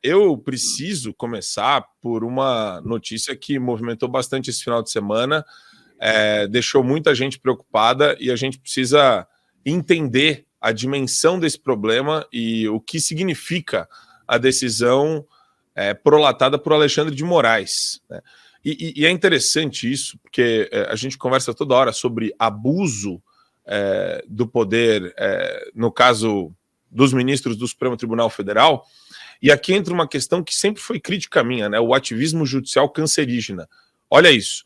Eu preciso começar por uma notícia que movimentou bastante esse final de semana, deixou muita gente preocupada e a gente precisa entender a dimensão desse problema e o que significa a decisão prolatada por Alexandre de Moraes, né? E é interessante isso, porque a gente conversa toda hora sobre abuso do poder, no caso dos ministros do Supremo Tribunal Federal, e aqui entra uma questão que sempre foi crítica minha, né? O ativismo judicial cancerígena. Olha isso.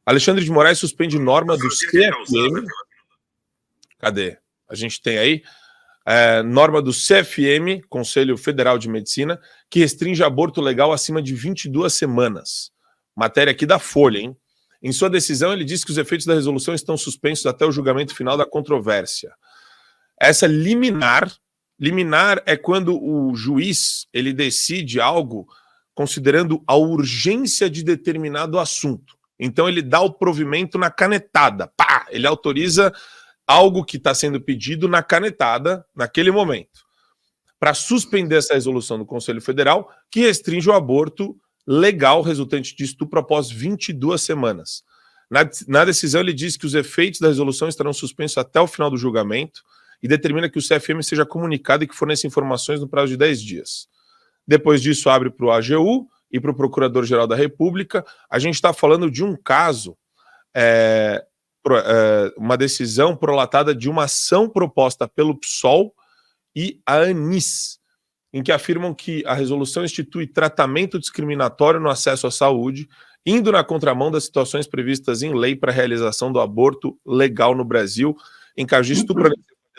Alexandre de Moraes suspende norma do CFM. Cadê? A gente tem aí norma do CFM, Conselho Federal de Medicina, que restringe aborto legal acima de 22 semanas. Matéria aqui da Folha, hein? Em sua decisão, ele diz que os efeitos da resolução estão suspensos até o julgamento final da controvérsia. Essa liminar é quando o juiz ele decide algo considerando a urgência de determinado assunto. Então ele dá o provimento na canetada. Pá! Ele autoriza algo que está sendo pedido na canetada, naquele momento, para suspender essa resolução do Conselho Federal, que restringe o aborto legal resultante de estupro após 22 semanas. Na decisão, ele diz que os efeitos da resolução estarão suspensos até o final do julgamento e determina que o CFM seja comunicado e que forneça informações no prazo de 10 dias. Depois disso, abre para o AGU e para o Procurador-Geral da República. A gente está falando de um caso, uma decisão prolatada de uma ação proposta pelo PSOL e a ANIS, em que afirmam que a resolução institui tratamento discriminatório no acesso à saúde, indo na contramão das situações previstas em lei para a realização do aborto legal no Brasil, em caso de estupro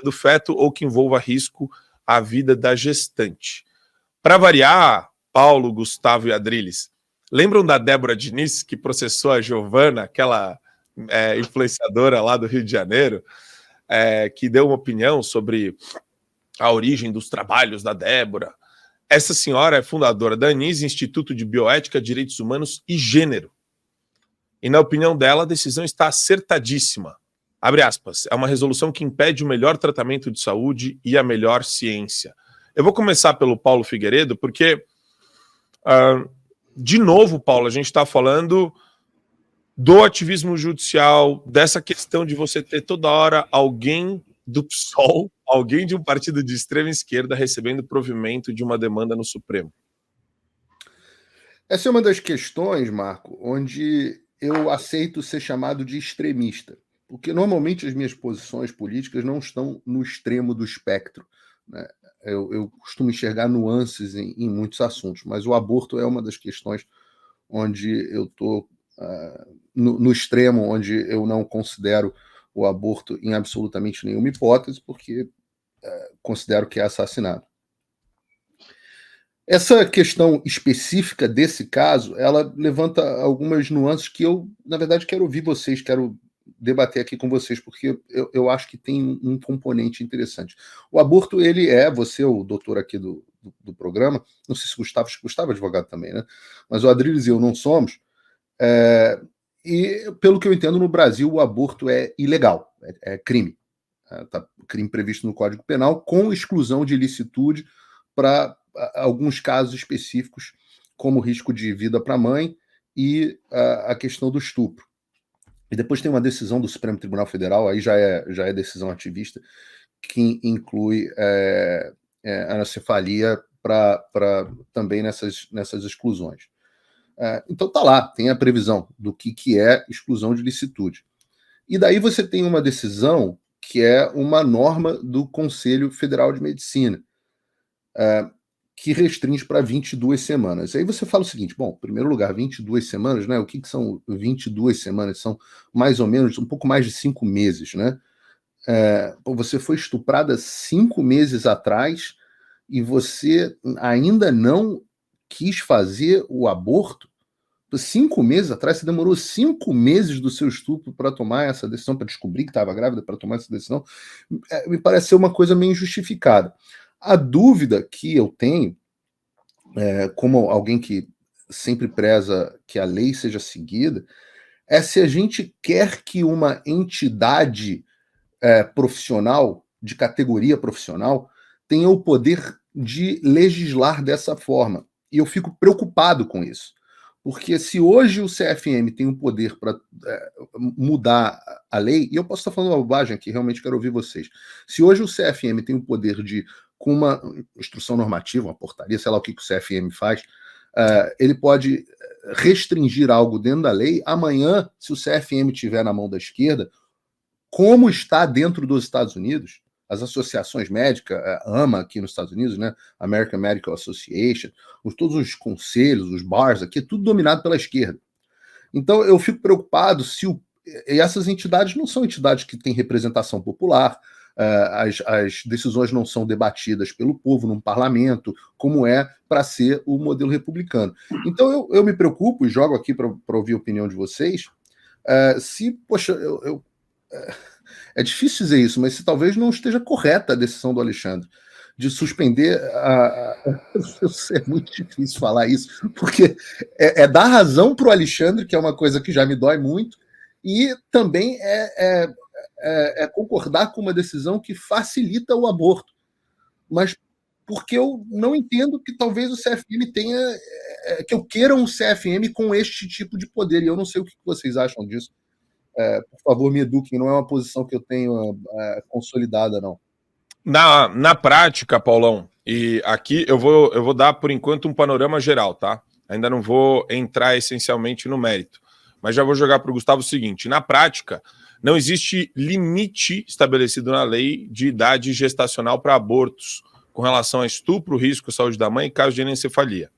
do feto ou que envolva risco à vida da gestante. Para variar, Paulo, Gustavo e Adriles, lembram da Débora Diniz, que processou a Giovana, aquela influenciadora lá do Rio de Janeiro, que deu uma opinião sobre a origem dos trabalhos da Débora? Essa senhora é fundadora da ANIS, Instituto de Bioética, Direitos Humanos e Gênero. E na opinião dela, a decisão está acertadíssima. Abre aspas, é uma resolução que impede o melhor tratamento de saúde e a melhor ciência. Eu vou começar pelo Paulo Figueiredo, porque, de novo, Paulo, a gente está falando do ativismo judicial, dessa questão de você ter toda hora alguém do PSOL, alguém de um partido de extrema esquerda recebendo provimento de uma demanda no Supremo. Essa é uma das questões, Marco, onde eu aceito ser chamado de extremista, porque normalmente as minhas posições políticas não estão no extremo do espectro, né? Eu costumo enxergar nuances em muitos assuntos, mas o aborto é uma das questões onde eu estou no extremo, onde eu não considero o aborto em absolutamente nenhuma hipótese, porque considero que é assassinato. Essa questão específica desse caso, ela levanta algumas nuances que eu, na verdade, quero ouvir vocês, quero debater aqui com vocês, porque eu acho que tem um componente interessante. O aborto, ele você é o doutor aqui do programa, não sei se Gustavo é advogado também, né? Mas o Adriles e eu não somos, e pelo que eu entendo, no Brasil o aborto é ilegal, é crime. Tá, crime previsto no Código Penal, com exclusão de ilicitude para alguns casos específicos, como risco de vida para a mãe e a questão do estupro. E depois tem uma decisão do Supremo Tribunal Federal, aí já é decisão ativista, que inclui anencefalia também nessas exclusões. Então tá lá, tem a previsão do que é exclusão de licitude. E daí você tem uma decisão que é uma norma do Conselho Federal de Medicina, que restringe para 22 semanas. Aí você fala o seguinte, bom, em primeiro lugar, 22 semanas, né? O que são 22 semanas? São mais ou menos, um pouco mais de 5 meses, né? Você foi estuprada 5 meses atrás e você ainda não quis fazer o aborto? 5 meses atrás, você demorou 5 meses do seu estupro para tomar essa decisão, para descobrir que estava grávida, para tomar essa decisão, me parece ser uma coisa meio injustificada. A dúvida que eu tenho, como alguém que sempre preza que a lei seja seguida, é se a gente quer que uma entidade profissional, de categoria profissional, tenha o poder de legislar dessa forma. E eu fico preocupado com isso. Porque se hoje o CFM tem o poder para mudar a lei, e eu posso estar falando uma bobagem aqui, realmente quero ouvir vocês. Se hoje o CFM tem o poder de, com uma instrução normativa, uma portaria, sei lá o que o CFM faz, ele pode restringir algo dentro da lei. Amanhã, se o CFM estiver na mão da esquerda, como está dentro dos Estados Unidos, as associações médicas, a AMA aqui nos Estados Unidos, né, American Medical Association, todos os conselhos, os bars aqui, é tudo dominado pela esquerda. Então eu fico preocupado se e essas entidades não são entidades que têm representação popular, as decisões não são debatidas pelo povo num parlamento, como é para ser o modelo republicano. Então eu me preocupo e jogo aqui para ouvir a opinião de vocês, poxa, é difícil dizer isso, mas se talvez não esteja correta a decisão do Alexandre de suspender é muito difícil falar isso, porque é dar razão para o Alexandre, que é uma coisa que já me dói muito, e também é concordar com uma decisão que facilita o aborto. Mas porque eu não entendo que talvez o CFM tenha... que eu queira um CFM com este tipo de poder, e eu não sei o que vocês acham disso. Por favor, me eduquem, não é uma posição que eu tenho consolidada, não. Na prática, Paulão, e aqui eu vou dar, por enquanto, um panorama geral, tá? Ainda não vou entrar essencialmente no mérito, mas já vou jogar para o Gustavo o seguinte: na prática, não existe limite estabelecido na lei de idade gestacional para abortos com relação a estupro, risco à saúde da mãe e caso de anencefalia.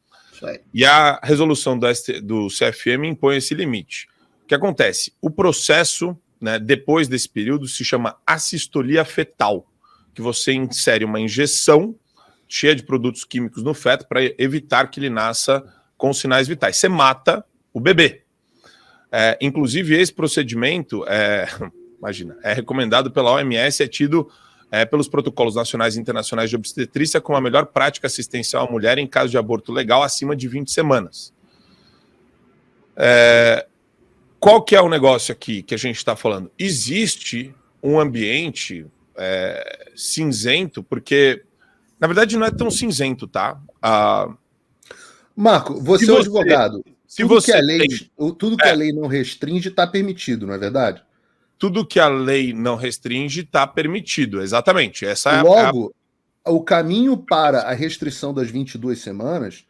E a resolução do CFM impõe esse limite. O que acontece? O processo, né, depois desse período, se chama assistolia fetal, que você insere uma injeção cheia de produtos químicos no feto para evitar que ele nasça com sinais vitais. Você mata o bebê. Inclusive, esse procedimento, imagina, é recomendado pela OMS, é tido pelos protocolos nacionais e internacionais de obstetrícia como a melhor prática assistencial à mulher em caso de aborto legal acima de 20 semanas. Qual que é o negócio aqui que a gente está falando? Existe um ambiente cinzento, porque, na verdade, não é tão cinzento, tá? Marco, você é um advogado. Tudo que a lei não restringe está permitido, não é verdade? Tudo que a lei não restringe está permitido, exatamente. Logo, o caminho para a restrição das 22 semanas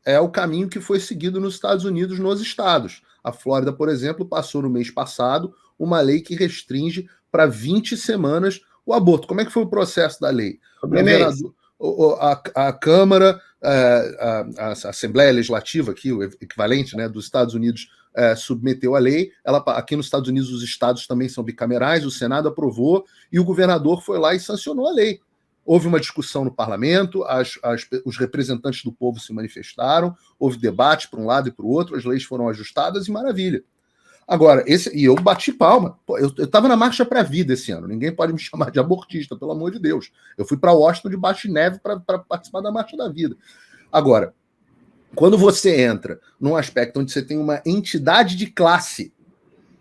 é o caminho que foi seguido nos Estados Unidos, nos estados. A Flórida, por exemplo, passou no mês passado uma lei que restringe para 20 semanas o aborto. Como é que foi o processo da lei? A Câmara, a Assembleia Legislativa, aqui, o equivalente, né, dos Estados Unidos, submeteu a lei. Aqui nos Estados Unidos, os estados também são bicamerais, o Senado aprovou e o governador foi lá e sancionou a lei. Houve uma discussão no parlamento, os representantes do povo se manifestaram, houve debate para um lado e para o outro, as leis foram ajustadas e maravilha. Agora, e eu bati palma. Eu estava na Marcha para a Vida esse ano, ninguém pode me chamar de abortista, pelo amor de Deus. Eu fui para Washington debaixo de neve para participar da Marcha da Vida. Agora, quando você entra num aspecto onde você tem uma entidade de classe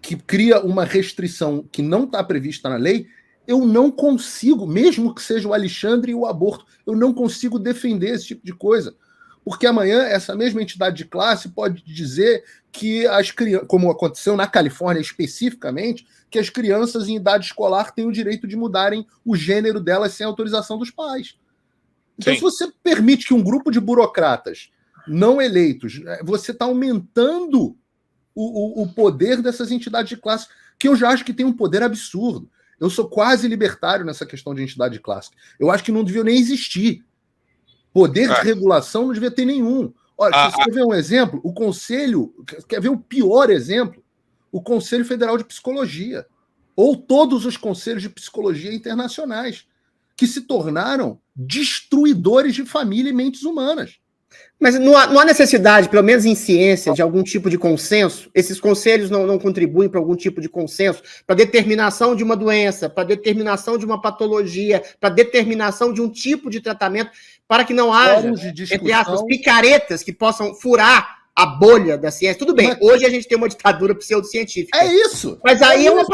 que cria uma restrição que não está prevista na lei, eu não consigo, mesmo que seja o Alexandre e o aborto, eu não consigo defender esse tipo de coisa. Porque amanhã essa mesma entidade de classe pode dizer que as crianças, como aconteceu na Califórnia especificamente, que as crianças em idade escolar têm o direito de mudarem o gênero delas sem autorização dos pais. Então, se você permite que um grupo de burocratas não eleitos, você está aumentando o poder dessas entidades de classe, que eu já acho que tem um poder absurdo. Eu sou quase libertário nessa questão de entidade de classe. Eu acho que não devia nem existir. Poder de regulação não devia ter nenhum. Olha, se você quer ver um exemplo, o Conselho, quer ver o pior exemplo? O Conselho Federal de Psicologia, ou todos os conselhos de psicologia internacionais, que se tornaram destruidores de família e mentes humanas. Mas não há necessidade, pelo menos em ciência, de algum tipo de consenso? Esses conselhos não contribuem para algum tipo de consenso? Para determinação de uma doença, para determinação de uma patologia, para determinação de um tipo de tratamento, para que não haja, entre aspas, picaretas que possam furar a bolha da ciência. Tudo bem, hoje a gente tem uma ditadura pseudocientífica. É isso! Mas aí é um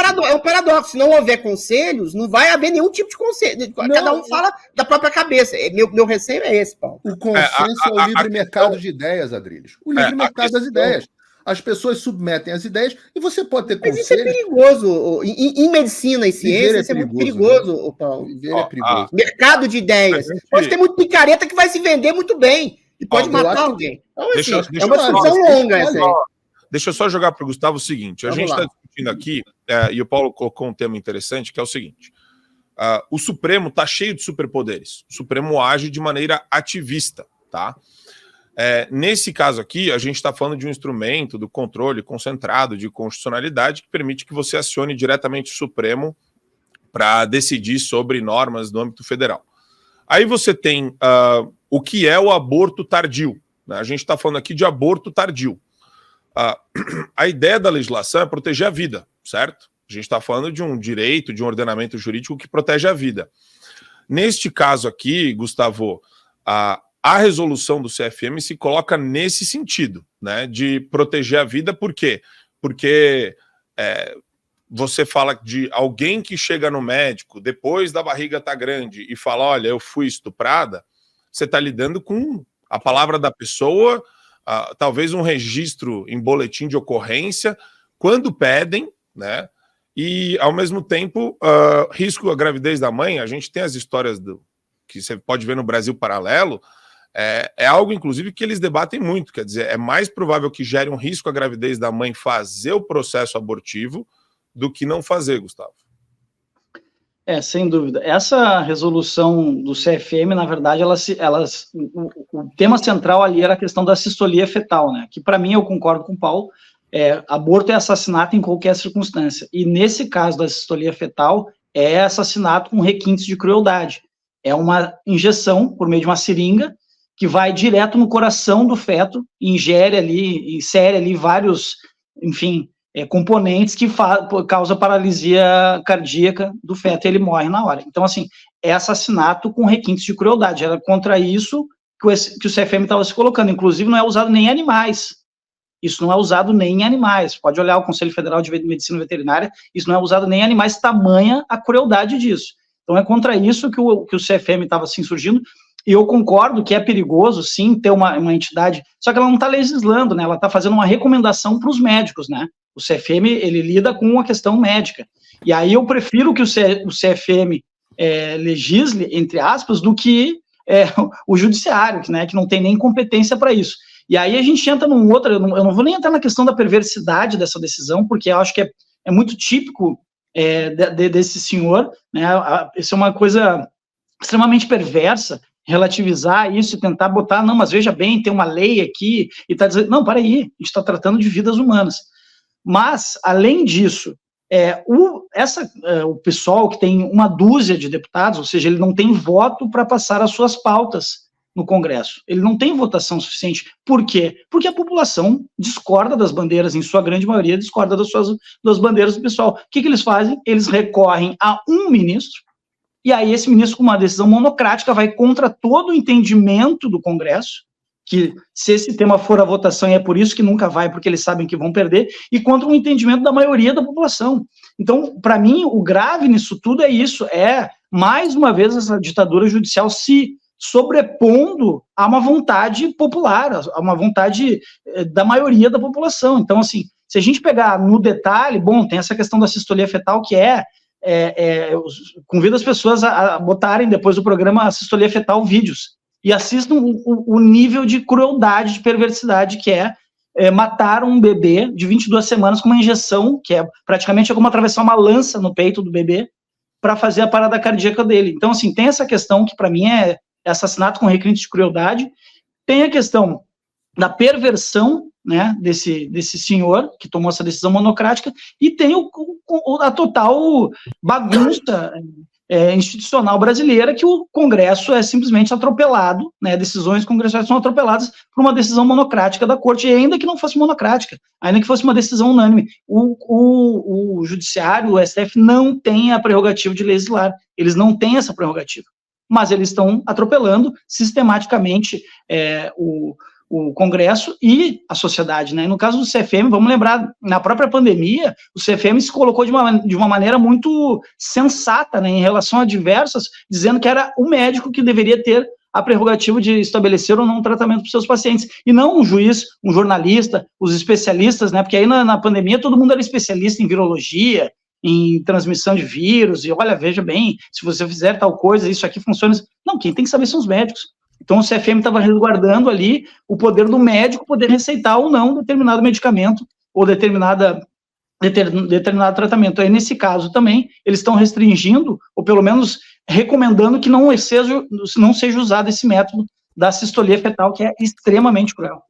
paradoxo. Se não houver conselhos, não vai haver nenhum tipo de conselho. Cada um fala da própria cabeça. Meu receio é esse, Paulo. O consenso é o livre mercado de ideias, Adriles. O livre mercado das ideias. As pessoas submetem as ideias e você pode ter conselhos. Mas isso é perigoso. Em medicina e ciência, isso é muito perigoso, né? Paulo. Viver é perigoso. Mercado de ideias. Pode ter muito picareta que vai se vender muito bem. E pode matar alguém. Então, assim, é uma discussão longa essa aí. Deixa eu só jogar para o Gustavo o seguinte. A gente está discutindo aqui, e o Paulo colocou um tema interessante, que é o seguinte. O Supremo está cheio de superpoderes. O Supremo age de maneira ativista, tá? Nesse caso aqui, a gente está falando de um instrumento do controle concentrado de constitucionalidade que permite que você acione diretamente o Supremo para decidir sobre normas do âmbito federal. Aí você tem o que é o aborto tardio, né? A gente está falando aqui de aborto tardio. A ideia da legislação é proteger a vida, certo? A gente está falando de um direito, de um ordenamento jurídico que protege a vida. Neste caso aqui, Gustavo, a resolução do CFM se coloca nesse sentido, né, de proteger a vida. Por quê? Porque você fala de alguém que chega no médico depois da barriga tá grande e fala, olha, eu fui estuprada, você está lidando com a palavra da pessoa, talvez um registro em boletim de ocorrência, quando pedem, né, e ao mesmo tempo, risco à gravidez da mãe. A gente tem as histórias que você pode ver no Brasil Paralelo, é algo, inclusive, que eles debatem muito. Quer dizer, é mais provável que gere um risco à gravidez da mãe fazer o processo abortivo do que não fazer, Gustavo. Sem dúvida. Essa resolução do CFM, na verdade, o tema central ali era a questão da sistolia fetal, né? Que, para mim, eu concordo com o Paulo, aborto é assassinato em qualquer circunstância. E, nesse caso da sistolia fetal, é assassinato com requintes de crueldade. É uma injeção por meio de uma seringa que vai direto no coração do feto, insere ali vários, enfim, componentes que causa paralisia cardíaca do feto e ele morre na hora. Então, assim, é assassinato com requintes de crueldade. Era contra isso que o CFM estava se colocando. Inclusive, não é usado nem em animais. Isso não é usado nem em animais. Pode olhar o Conselho Federal de Medicina Veterinária, isso não é usado nem em animais, tamanha a crueldade disso. Então, é contra isso que o CFM estava se insurgindo. E eu concordo que é perigoso, sim, ter uma entidade, só que ela não está legislando, né? Ela está fazendo uma recomendação para os médicos, né? O CFM, ele lida com a questão médica. E aí eu prefiro que o CFM legisle, entre aspas, do que o judiciário, né? Que não tem nem competência para isso. E aí a gente entra num outro, eu não vou nem entrar na questão da perversidade dessa decisão, porque eu acho que é muito típico desse senhor, né? Isso é uma coisa extremamente perversa, relativizar isso e tentar botar, não, mas veja bem, tem uma lei aqui, e está dizendo, não, para aí, a gente está tratando de vidas humanas. Mas, além disso, o pessoal que tem uma dúzia de deputados, ou seja, ele não tem voto para passar as suas pautas no Congresso, ele não tem votação suficiente. Por quê? Porque a população discorda das bandeiras, em sua grande maioria, discorda das bandeiras do pessoal. O que eles fazem? Eles recorrem a um ministro, e aí esse ministro, com uma decisão monocrática, vai contra todo o entendimento do Congresso, que se esse tema for a votação, e é por isso que nunca vai, porque eles sabem que vão perder, e contra o entendimento da maioria da população. Então, para mim, o grave nisso tudo é isso, mais uma vez, essa ditadura judicial se sobrepondo a uma vontade popular, a uma vontade da maioria da população. Então, assim, se a gente pegar no detalhe, tem essa questão da sistolia fetal, que convido as pessoas a botarem depois do programa a sistolia fetal vídeos e assistam o nível de crueldade, de perversidade que matar um bebê de 22 semanas com uma injeção, que praticamente como atravessar uma lança no peito do bebê para fazer a parada cardíaca dele. Então, assim, tem essa questão que para mim é assassinato com requinte de crueldade, tem a questão da perversão, né, desse senhor que tomou essa decisão monocrática, e tem a total bagunça institucional brasileira, que o Congresso é simplesmente atropelado, né, decisões congressuais são atropeladas por uma decisão monocrática da Corte, e ainda que não fosse monocrática, ainda que fosse uma decisão unânime, o Judiciário, o STF, não tem a prerrogativa de legislar, eles não têm essa prerrogativa, mas eles estão atropelando sistematicamente o Congresso e a sociedade, né? E no caso do CFM, vamos lembrar, na própria pandemia, o CFM se colocou de uma maneira muito sensata, né, em relação a diversas, dizendo que era o médico que deveria ter a prerrogativa de estabelecer ou não um tratamento para os seus pacientes, e não um juiz, um jornalista, os especialistas, né? Porque aí na pandemia todo mundo era especialista em virologia, em transmissão de vírus, e olha, veja bem, se você fizer tal coisa, isso aqui funciona. Não, quem tem que saber são os médicos. Então, o CFM estava resguardando ali o poder do médico poder receitar ou não determinado medicamento ou determinado tratamento. Aí, nesse caso também, eles estão restringindo, ou pelo menos recomendando que não seja usado esse método da sistolia fetal, que é extremamente cruel.